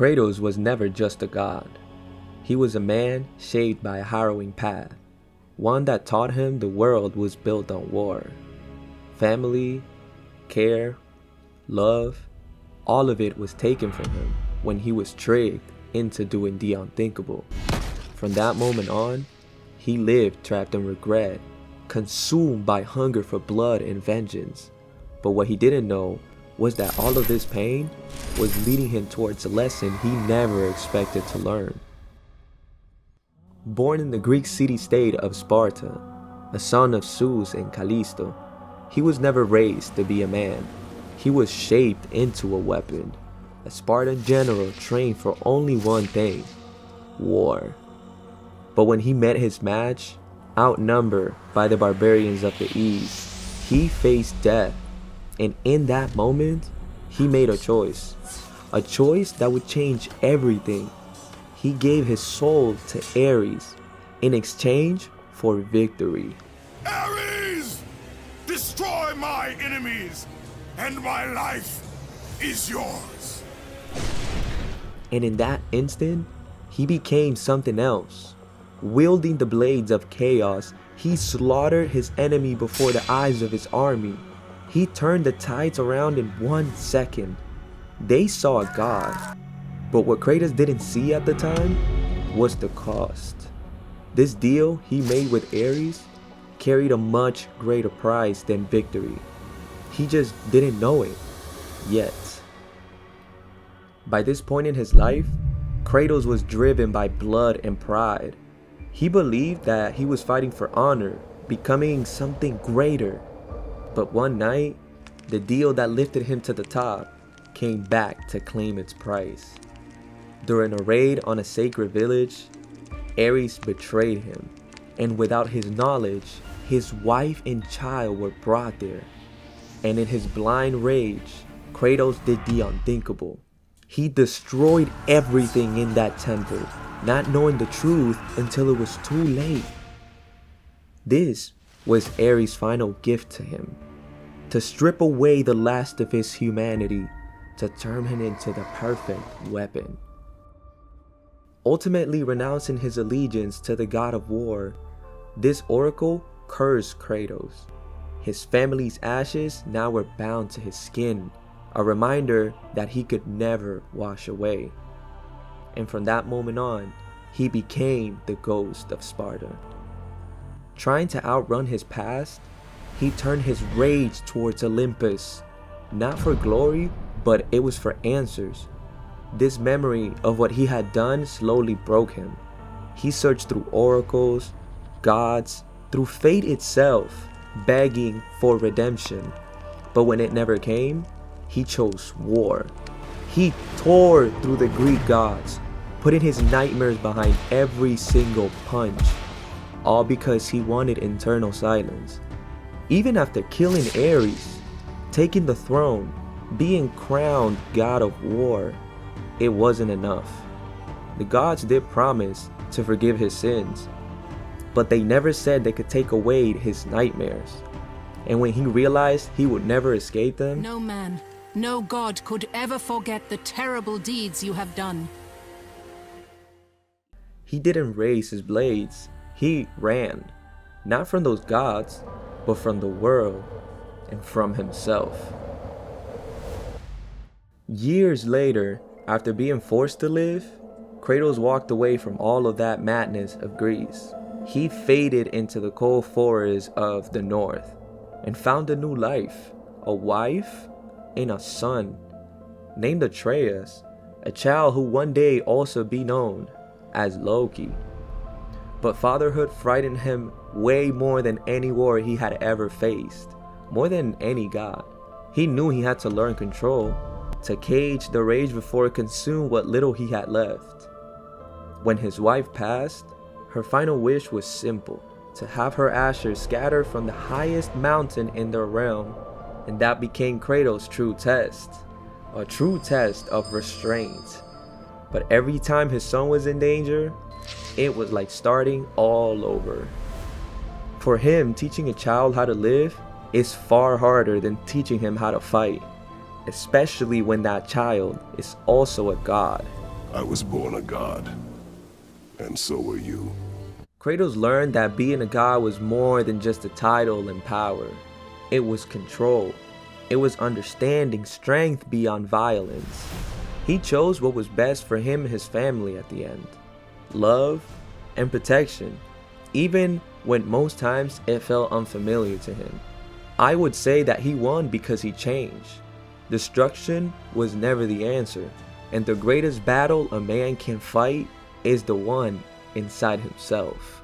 Kratos was never just a god. He was a man shaped by a harrowing path, one that taught him the world was built on war. Family, care, love, all of it was taken from him when he was tricked into doing the unthinkable. From that moment on, he lived trapped in regret, consumed by hunger for blood and vengeance. But what he didn't know was that all of this pain was leading him towards a lesson he never expected to learn. Born in the Greek city-state of Sparta, a son of Zeus and Callisto, he was never raised to be a man. He was shaped into a weapon. A Spartan general trained for only one thing: war. But when he met his match, outnumbered by the barbarians of the East, he faced death. And in that moment, he made a choice that would change everything. He gave his soul to Ares in exchange for victory. Ares! Destroy my enemies, and my life is yours. And in that instant, he became something else. Wielding the blades of chaos, he slaughtered his enemy before the eyes of his army. He turned the tides around in 1 second. They saw a god. But what Kratos didn't see at the time was the cost. This deal he made with Ares carried a much greater price than victory. He just didn't know it yet. By this point in his life, Kratos was driven by blood and pride. He believed that he was fighting for honor, becoming something greater. But one night, the deal that lifted him to the top came back to claim its price. During a raid on a sacred village, Ares betrayed him, and without his knowledge, his wife and child were brought there. And in his blind rage, Kratos did the unthinkable. He destroyed everything in that temple, not knowing the truth until it was too late. This was Ares' final gift to him, to strip away the last of his humanity, to turn him into the perfect weapon. Ultimately renouncing his allegiance to the god of war, this oracle cursed Kratos. His family's ashes now were bound to his skin, a reminder that he could never wash away. And from that moment on, he became the ghost of Sparta. Trying to outrun his past, he turned his rage towards Olympus, not for glory, but it was for answers. This memory of what he had done slowly broke him. He searched through oracles, gods, through fate itself, begging for redemption. But when it never came, he chose war. He tore through the Greek gods, putting his nightmares behind every single punch, all because he wanted eternal silence. Even after killing Ares, taking the throne, being crowned god of war, it wasn't enough. The gods did promise to forgive his sins, but they never said they could take away his nightmares. And when he realized he would never escape them, no man, no god could ever forget the terrible deeds you have done. He didn't raise his blades. He ran, not from those gods, but from the world and from himself. Years later, after being forced to live, Kratos walked away from all of that madness of Greece. He faded into the cold forests of the north and found a new life, a wife and a son named Atreus, a child who one day also be known as Loki. But fatherhood frightened him way more than any war he had ever faced, more than any god. He knew he had to learn control, to cage the rage before it consumed what little he had left. When his wife passed, her final wish was simple: to have her ashes scattered from the highest mountain in their realm, and that became Kratos' true test, a true test of restraint. But every time his son was in danger, it was like starting all over. For him, teaching a child how to live is far harder than teaching him how to fight, especially when that child is also a god. I was born a god, and so were you. Kratos learned that being a god was more than just a title and power. It was control. It was understanding strength beyond violence. He chose what was best for him and his family at the end. Love and protection, even when most times it felt unfamiliar to him. I would say that he won because he changed. Destruction was never the answer, and the greatest battle a man can fight is the one inside himself.